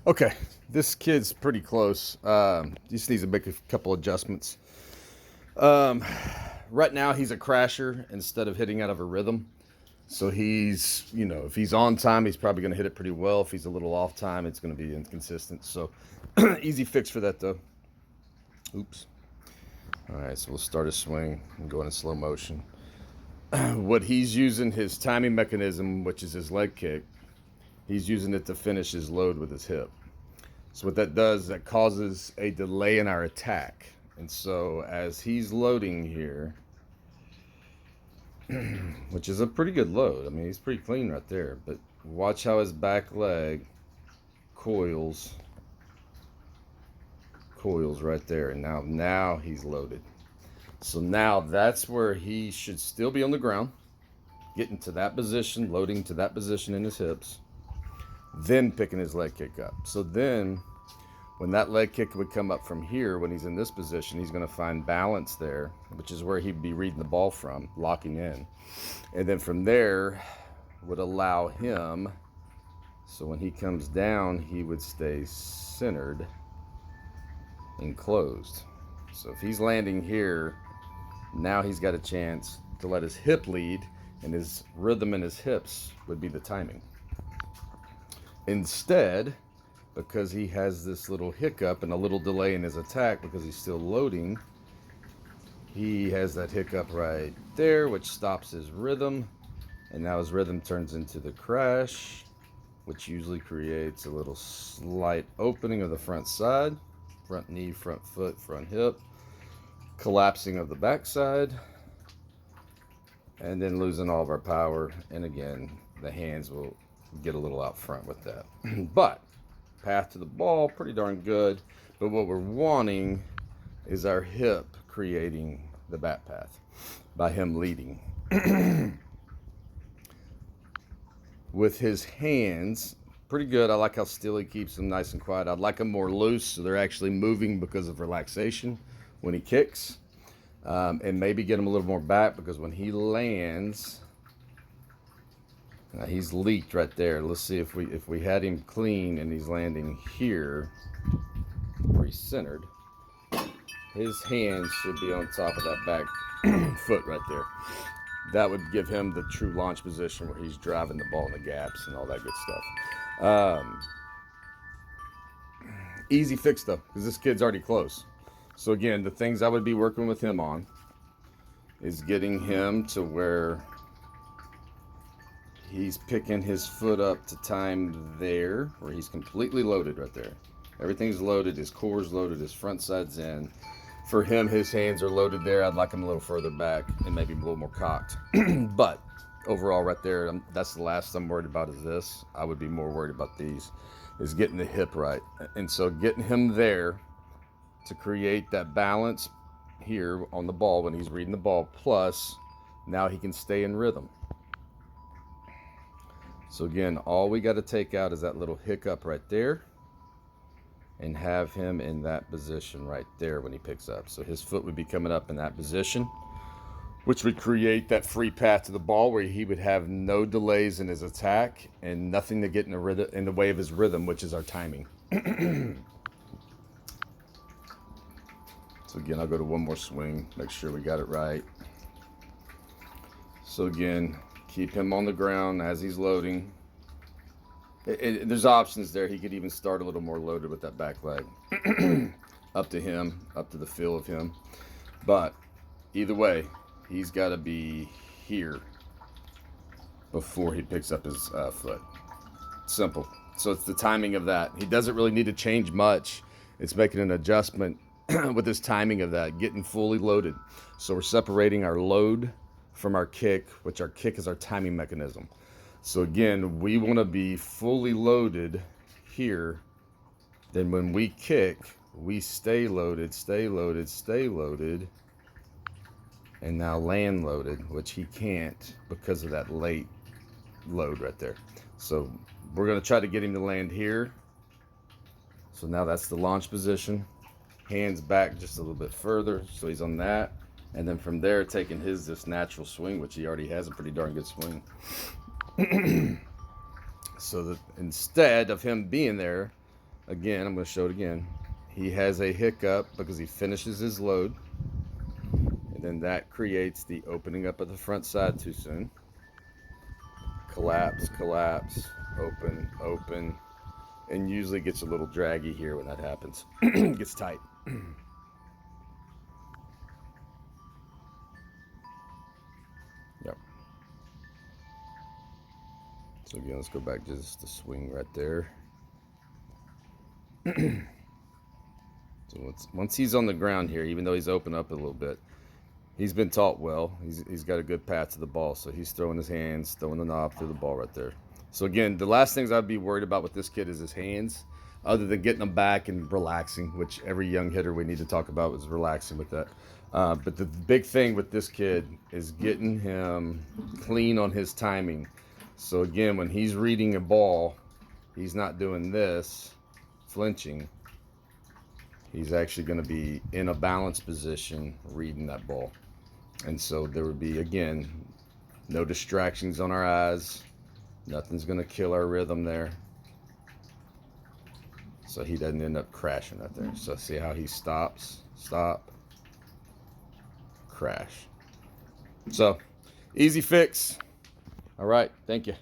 Okay, this kid's pretty close. Just needs to make a couple adjustments. Um, right now, he's a crasher instead of hitting out of a rhythm. So he's, if he's on time, he's probably going to hit it pretty well. If he's a little off time, it's going to be inconsistent. So easy fix for that, though. Oops. All right, so we'll start a swing and go in slow motion. What he's using his timing mechanism, which is his leg kick, he's using it to finish his load with his hip. So what that does, that causes a delay in our attack. And so as he's loading here, which is a pretty good load. I mean, he's pretty clean right there. But watch how his back leg coils right there. And now he's loaded. So now that's where he should still be on the ground, getting to that position, loading to that position in his hips, then picking his leg kick up. So then when that leg kick would come up from here, when he's in this position, he's going to find balance there, which is where he'd be reading the ball from, locking in. And then from there would allow him, so when he comes down, he would stay centered and closed. So if he's landing here, now he's got a chance to let his hip lead, and his rhythm in his hips would be the timing. Instead, because he has this little hiccup and a little delay in his attack because he's still loading, he has that hiccup right there, which stops his rhythm. And now his rhythm turns into the crash, which usually creates a little slight opening of the front side, front knee, front foot, front hip, collapsing of the backside, and then losing all of our power. And again, the hands will get a little out front with that. But path to the ball, pretty darn good. But what we're wanting is our hip creating the bat path by him leading. With his hands, pretty good. I like how still he keeps them nice and quiet. I'd like them more loose so they're actually moving because of relaxation when he kicks. And maybe get him a little more back because when he lands, he's leaked right there. Let's see if we had him clean and he's landing here, pre-centered. His hands should be on top of that back foot right there. That would give him the true launch position where he's driving the ball in the gaps and all that good stuff. Easy fix though, because this kid's already close. So again, the things I would be working with him on is getting him to where he's picking his foot up to time there, where he's completely loaded right there. Everything's loaded, his core's loaded, his front side's in. For him, his hands are loaded there. I'd like him a little further back and maybe a little more cocked. But overall right there, that's the last I'm worried about is this. I would be more worried about these, is getting the hip right. And so getting him there to create that balance here on the ball when he's reading the ball, plus now he can stay in rhythm. So again, all we got to take out is that little hiccup right there and have him in that position right there when he picks up. So his foot would be coming up in that position, which would create that free path to the ball where he would have no delays in his attack and nothing to get in the way of his rhythm, which is our timing. So again, I'll go to one more swing, make sure we got it right. So again, keep him on the ground as he's loading. There's options there. He could even start a little more loaded with that back leg. Up to him, up to the feel of him. But either way, he's got to be here before he picks up his foot. Simple. So it's the timing of that. He doesn't really need to change much. It's making an adjustment with his timing of that, getting fully loaded. So we're separating our load from our kick, which our kick is our timing mechanism. So again, we want to be fully loaded here. Then when we kick, we stay loaded, stay loaded, stay loaded, and now land loaded, which he can't because of that late load right there. So we're going to try to get him to land here. So now that's the launch position. Hands back just a little bit further, so he's on that. And then from there, taking this natural swing, which he already has a pretty darn good swing. So that instead of him being there, again, I'm going to show it again. He has a hiccup because he finishes his load. And then that creates the opening up of the front side too soon. Collapse, collapse, open, open. And usually gets a little draggy here when that happens. Gets tight. Yep. So again, let's go back just to swing right there. So once he's on the ground here, even though he's opened up a little bit, he's been taught well. He's got a good path to the ball, so he's throwing his hands, throwing the knob through the ball right there. So again, the last things I'd be worried about with this kid is his hands, other than getting them back and relaxing, which every young hitter we need to talk about is relaxing with that. But the big thing with this kid is getting him clean on his timing. So again, when he's reading a ball, he's not doing this, flinching. He's actually going to be in a balanced position reading that ball. And so there would be, again, no distractions on our eyes. Nothing's going to kill our rhythm there. So he doesn't end up crashing right there. So see how he stops, stop, crash. So easy fix. All right. Thank you.